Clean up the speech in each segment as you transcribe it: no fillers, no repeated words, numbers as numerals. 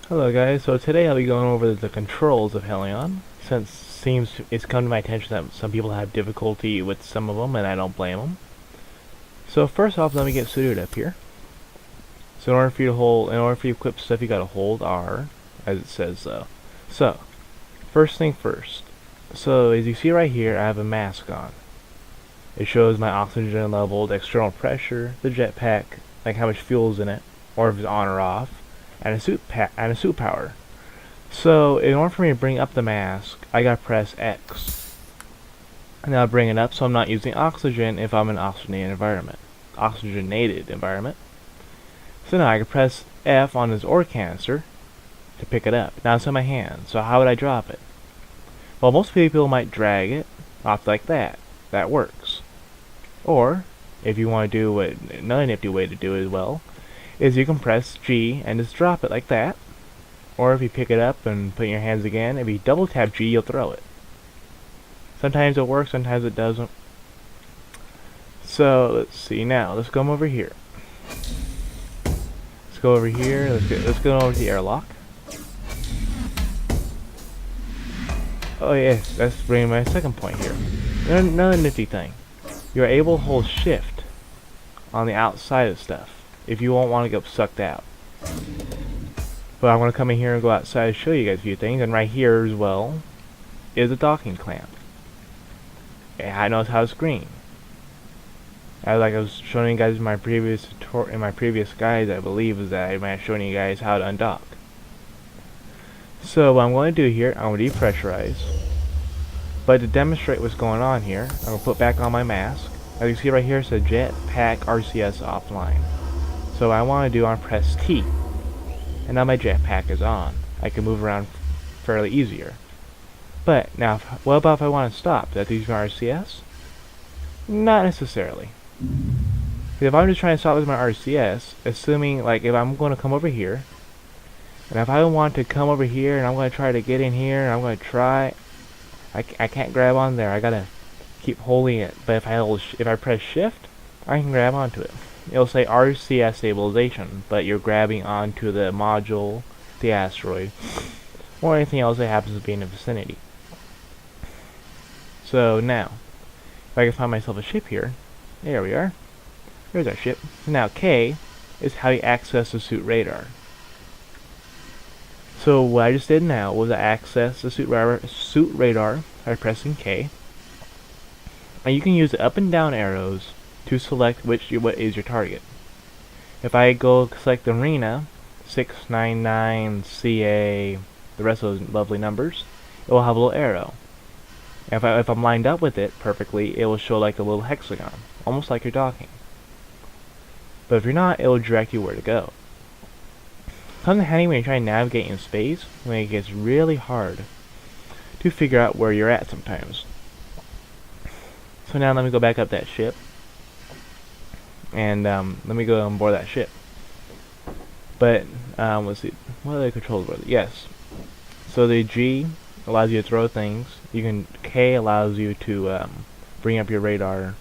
Hello guys, so today I'll be going over the controls of Hellion, since it's come to my attention that some people have difficulty with some of them, and I don't blame them. So first off, let me get suited up here. So in order for you to equip stuff, you gotta hold R, as it says so. So, first thing first. So as you see right here, I have a mask on. It shows my oxygen level, the external pressure, the jetpack, like how much fuel's in it, or if it's on or off, and a suit power. So in order for me to bring up the mask, I gotta press X. And I'll bring it up so I'm not using oxygen if I'm in an oxygenated environment. So now I can press F on this ore canister to pick it up. Now it's in my hand, so how would I drop it? Well, most people might drag it off like that. That works. Or, if you want to do what another nifty way to do it as well, is you can press G and just drop it like that. Or if you pick it up and put it in your hands again, if you double tap G, you'll throw it. Sometimes it works, sometimes it doesn't. So let's see now. Let's go over here. Let's go over here. Let's go over to the airlock. Oh yes, that's bringing my second point here. Another nifty thing. You're able to hold shift on the outside of stuff if you won't want to get sucked out. But I'm going to come in here and go outside and show you guys a few things. And right here as well is a docking clamp. And I know how it's green. Like I was showing you guys in my previous guides, I believe, is that I might have shown you guys how to undock. So what I'm going to do here, I'm going to depressurize. But to demonstrate what's going on here, I'm going to put back on my mask. As you see right here, it says Jetpack RCS offline. So what I want to do, I want to press T. And now my jetpack is on. I can move around fairly easier. But now, what about if I want to stop? Does that use my RCS? Not necessarily. If I'm just trying to stop with my RCS, assuming like if I'm going to come over here, and if I want to come over here and I'm going to try to get in here and I'm going to try, I can't grab on there. I gotta keep holding it. But if I press shift, I can grab onto it. It'll say RCS stabilization, but you're grabbing onto the module, the asteroid, or anything else that happens to be in the vicinity. So now, if I can find myself a ship here, there we are. There's our ship. Now K is how you access the suit radar. So what I just did now was I access the suit radar by pressing K. And you can use the up and down arrows to select what is your target. If I go select the arena, 699 CA, the rest of those lovely numbers, it will have a little arrow. And if I'm lined up with it perfectly, it will show like a little hexagon, almost like you're docking. But if you're not, it will direct you where to go. Comes in handy when you're trying to navigate in space, when it gets really hard to figure out where you're at sometimes. So now let me go back up that ship. And let me go on board that ship. But let's see, what other controls were there? Yes. So the G allows you to throw things. K allows you to bring up your radar.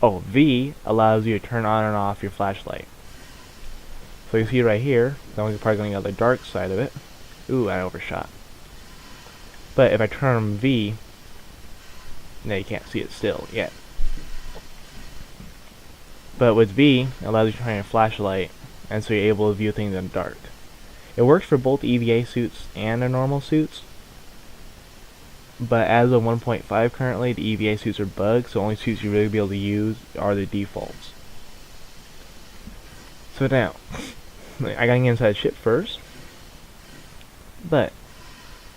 Oh, V allows you to turn on and off your flashlight. So you see right here, I'm probably going to the dark side of it. Ooh, I overshot. But if I turn V, now you can't see it still yet. But with V, it allows you to turn on your flashlight, and so you're able to view things in the dark. It works for both EVA suits and the normal suits. But as of 1.5 currently, the EVA suits are bugged, so only suits you really be able to use are the defaults. So now, I gotta get inside the ship first. But,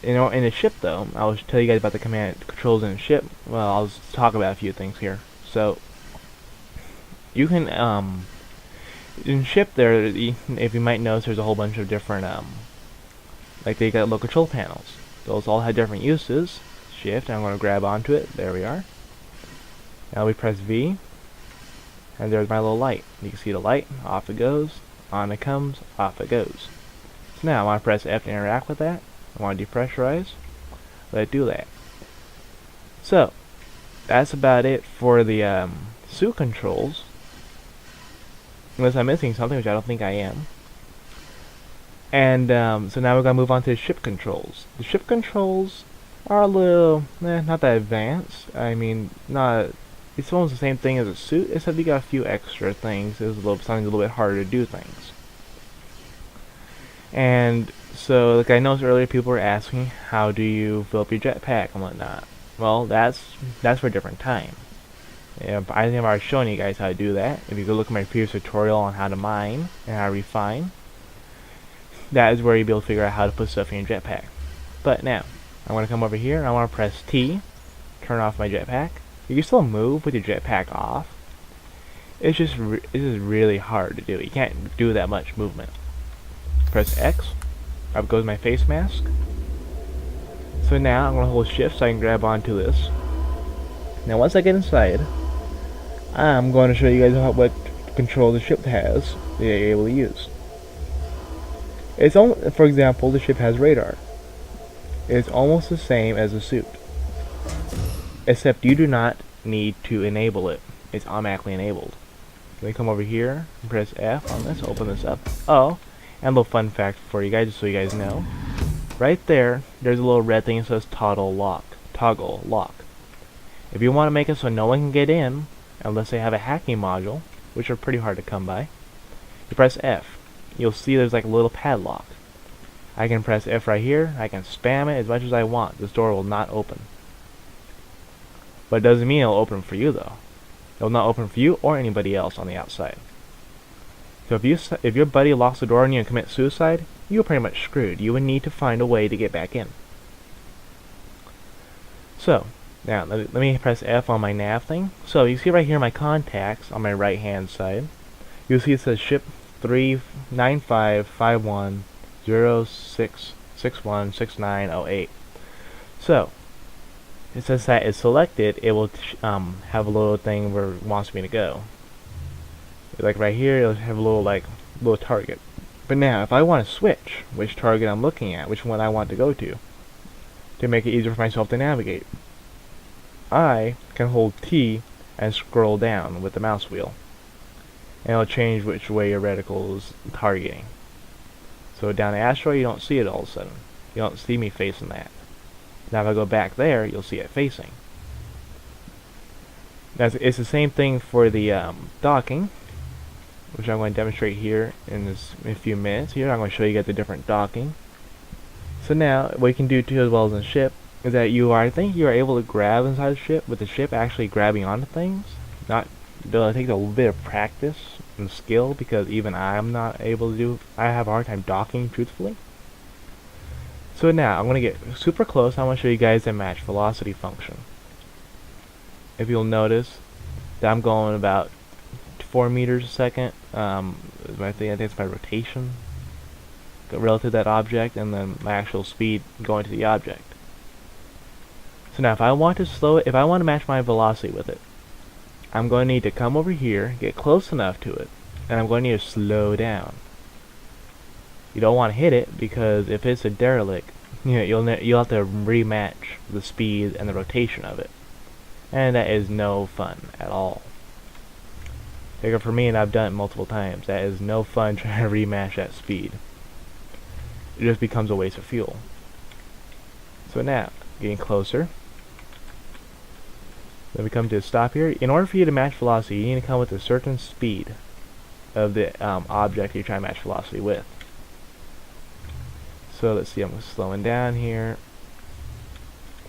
in the ship though, I'll tell you guys about the controls in the ship. Well, I'll just talk about a few things here. So, you can, in ship there, if you might notice, there's a whole bunch of different, like they got little control panels. Those all have different uses. Shift, I'm going to grab onto it. There we are. Now we press V, and there's my little light. You can see the light. Off it goes. On it comes. Off it goes. So now I want to press F to interact with that. I want to depressurize. Let it do that. So that's about it for the suit controls. Unless I'm missing something, which I don't think I am. And so now we're gonna move on to the ship controls. The ship controls are a little, not that advanced. I mean, not. It's almost the same thing as a suit, except you got a few extra things. It's something a little bit harder to do things. And so, like I noticed earlier, people were asking, how do you fill up your jetpack and whatnot? Well, that's for a different time. Yeah, I think I've already shown you guys how to do that. If you go look at my previous tutorial on how to mine and how to refine, that is where you'll be able to figure out how to put stuff in your jetpack. But now, I want to come over here and I want to press T, turn off my jetpack. You can still move with your jetpack off. It's just really hard to do. You can't do that much movement. Press X, up goes my face mask. So now I'm going to hold shift so I can grab onto this. Now once I get inside, I'm going to show you guys what control the ship has that you're able to use. It's for example, the ship has radar. It's almost the same as a suit, except you do not need to enable it. It's automatically enabled. Let me come over here and press F on this, open this up. Oh, and a little fun fact for you guys, just so you guys know. Right there, there's a little red thing that says toggle lock. If you want to make it so no one can get in, unless they have a hacking module, which are pretty hard to come by, you press F. You'll see there's like a little padlock. I can press F right here, I can spam it as much as I want. This door will not open. But it doesn't mean it'll open for you though. It will not open for you or anybody else on the outside. So if your buddy locks the door and you commit suicide, you're pretty much screwed. You would need to find a way to get back in. So, now let me press F on my nav thing. So you see right here my contacts on my right hand side. You'll see it says ship 3955106616908. So since that is selected, it will have a little thing where it wants me to go. Like right here, it'll have a little target. But now, if I want to switch which target I'm looking at, which one I want to go to make it easier for myself to navigate, I can hold T and scroll down with the mouse wheel, and it'll change which way your reticle is targeting. So down the asteroid, you don't see it all of a sudden. You don't see me facing that. Now if I go back there, you'll see it facing. It's the same thing for the docking, which I'm going to demonstrate here in a few minutes. Here I'm going to show you guys the different docking. So now what you can do too, as well as in the ship, is that I think you are able to grab inside the ship with the ship actually grabbing onto things. It takes a little bit of practice and skill, because even I'm not able to do. I have a hard time docking, truthfully. So now I'm going to get super close. I want to show you guys the match velocity function. If you'll notice that I'm going about 4 meters a second. I think it's my rotation relative to that object, and then my actual speed going to the object. So now if I want to slow it, if I want to match my velocity with it, I'm going to need to come over here, get close enough to it, and I'm going to need to slow down. You don't want to hit it, because if it's a derelict, you'll have to rematch the speed and the rotation of it, and that is no fun at all. Figure for me, and I've done it multiple times, that is no fun trying to rematch that speed. It just becomes a waste of fuel. So now, getting closer. Then we come to a stop here. In order for you to match velocity, you need to come with a certain speed of the object you're trying to match velocity with. So let's see, I'm slowing down here.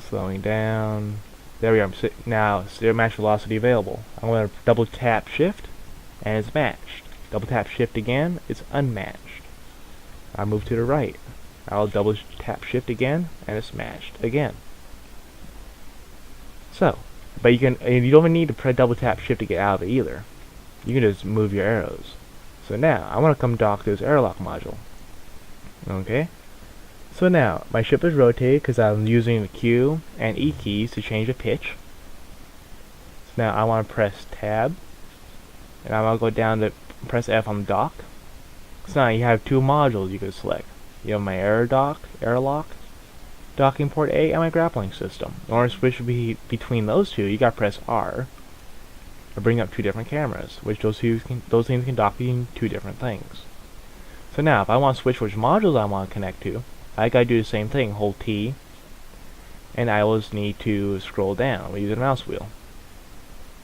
Slowing down. There we are. Now, zero match velocity available. I'm going to double tap shift, and it's matched. Double tap shift again, it's unmatched. I'll move to the right. I'll double tap shift again, and it's matched again. So, but you don't even need to double tap shift to get out of it either. You can just move your arrows. So now, I want to come dock this airlock module. Okay? So now, my ship is rotated because I'm using the Q and E keys to change the pitch. So now I want to press tab, and I'm going to go down to press F on the dock. So now you have two modules you can select. You have my airlock, docking port A, and my grappling system. In order to switch between those two, you gotta press R to bring up two different cameras, which those things can dock between two different things. So now, if I want to switch which modules I want to connect to, I gotta do the same thing. Hold T, and I will just need to scroll down using the mouse wheel.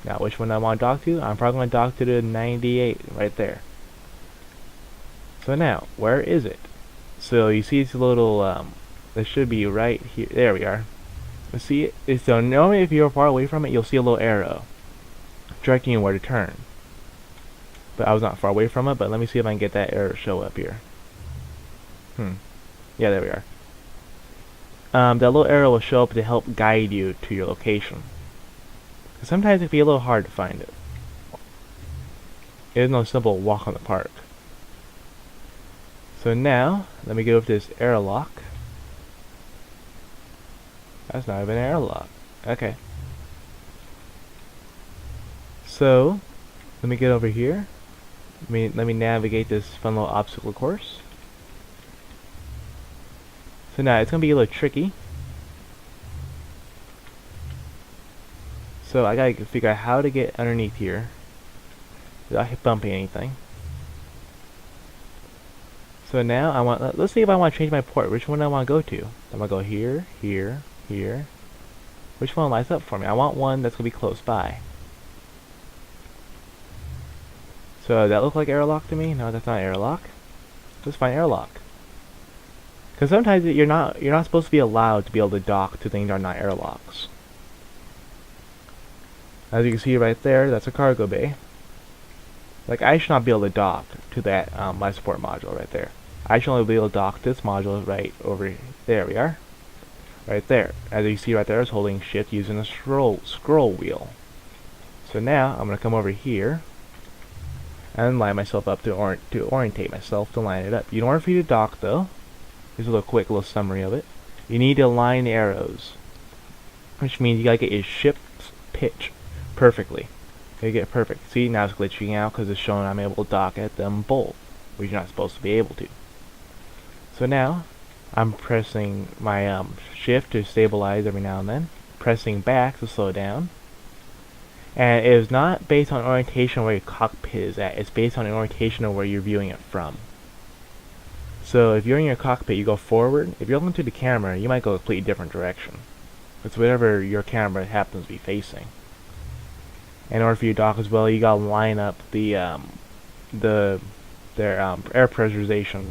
Now, which one I want to dock to? I'm probably going to dock to the 98 right there. So now, where is it? So you see this little, this should be right here. There we are. You see it? So normally if you're far away from it, you'll see a little arrow directing you where to turn. But I was not far away from it, but let me see if I can get that arrow to show up here. Yeah, there we are. That little arrow will show up to help guide you to your location. Sometimes it can be a little hard to find it. It is no simple walk on the park. So now, let me go with this airlock. That's not even an airlock. Okay. So, let me get over here. Let me navigate this fun little obstacle course. So now, it's going to be a little tricky. So I gotta figure out how to get underneath here without bumping anything. So now I want, let's see if I want to change my port. Which one do I want to go to? I'm gonna go here, here, here. Which one lights up for me? I want one that's gonna be close by. So that look like airlock to me? No, that's not airlock. Let's find airlock. Because sometimes you're not supposed to be allowed to be able to dock to things that are not airlocks. As you can see right there, that's a cargo bay. Like, I should not be able to dock to that life support module right there. I should only be able to dock this module right over there. We are right there. As you see right there, it's holding shift using the scroll wheel. So now I'm gonna come over here and line myself up to orientate myself to line it up. In order for you to dock, though, here's a quick little summary of it. You need to align the arrows, which means you gotta get your ship's pitch perfectly. You get it perfect. See, now it's glitching out because it's showing I'm able to dock at them both, which you're not supposed to be able to. So now I'm pressing my shift to stabilize every now and then, pressing back to slow down. And it is not based on orientation where your cockpit is at, it's based on the orientation of where you're viewing it from. So if you're in your cockpit, you go forward. If you're looking to the camera, you might go a completely different direction. It's whatever your camera happens to be facing. In order for you to dock as well, you gotta line up the their air pressurization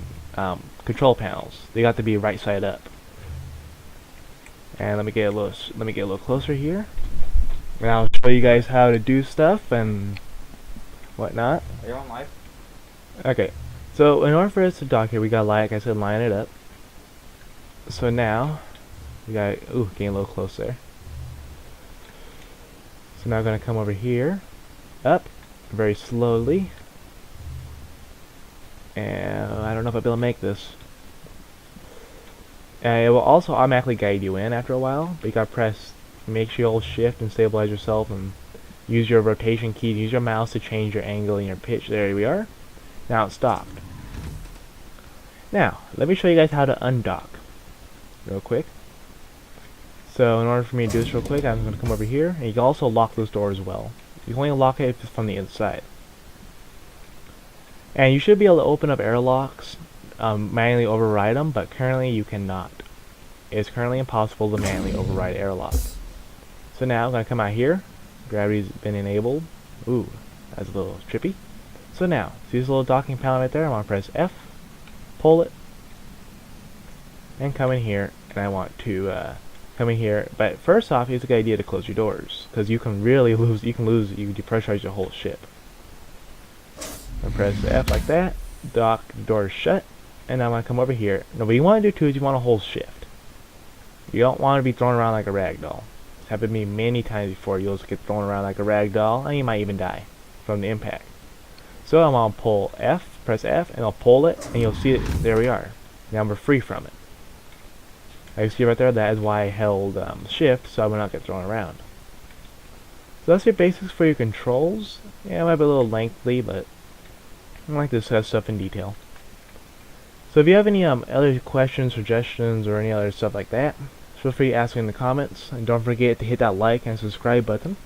control panels. They got to be right side up. And let me get a little closer here. And I'll show you guys how to do stuff and whatnot. Are you on live? Okay. So in order for us to dock here, we gotta, like I said, line it up. So now we gotta getting a little close there. So now I'm gonna come over here, up, very slowly. And I don't know if I'll be able to make this. And it will also automatically guide you in after a while, but you gotta make sure you hold shift and stabilize yourself and use your rotation key, use your mouse to change your angle and your pitch. There we are. Now it's stopped. Now, let me show you guys how to undock real quick. So in order for me to do this real quick, I'm going to come over here, and you can also lock this door as well. You can only lock it if it's from the inside. And you should be able to open up airlocks, manually override them, but currently you cannot. It's currently impossible to manually override airlock. So now I'm going to come out here. Gravity's been enabled. Ooh, that's a little trippy. So now, see this little docking panel right there? I'm going to press F, pull it, and come in here, and I want to come in here. But first off, it's a good idea to close your doors, because you can really lose, you can depressurize your whole ship. And press F like that, dock, doors shut, and I'm going to come over here. Now what you want to do too is you want to hold shift. You don't want to be thrown around like a rag doll. It's happened to me many times before. You'll just get thrown around like a rag doll, and you might even die from the impact. So I'm going to pull F, press F, and I'll pull it, and you'll see it, there we are. Now we're free from it. As you see right there, that is why I held shift, so I would not get thrown around. So that's your basics for your controls. Yeah, it might be a little lengthy, but I like to discuss stuff in detail. So if you have any other questions, suggestions, or any other stuff like that, feel free to ask me in the comments. And don't forget to hit that like and subscribe button.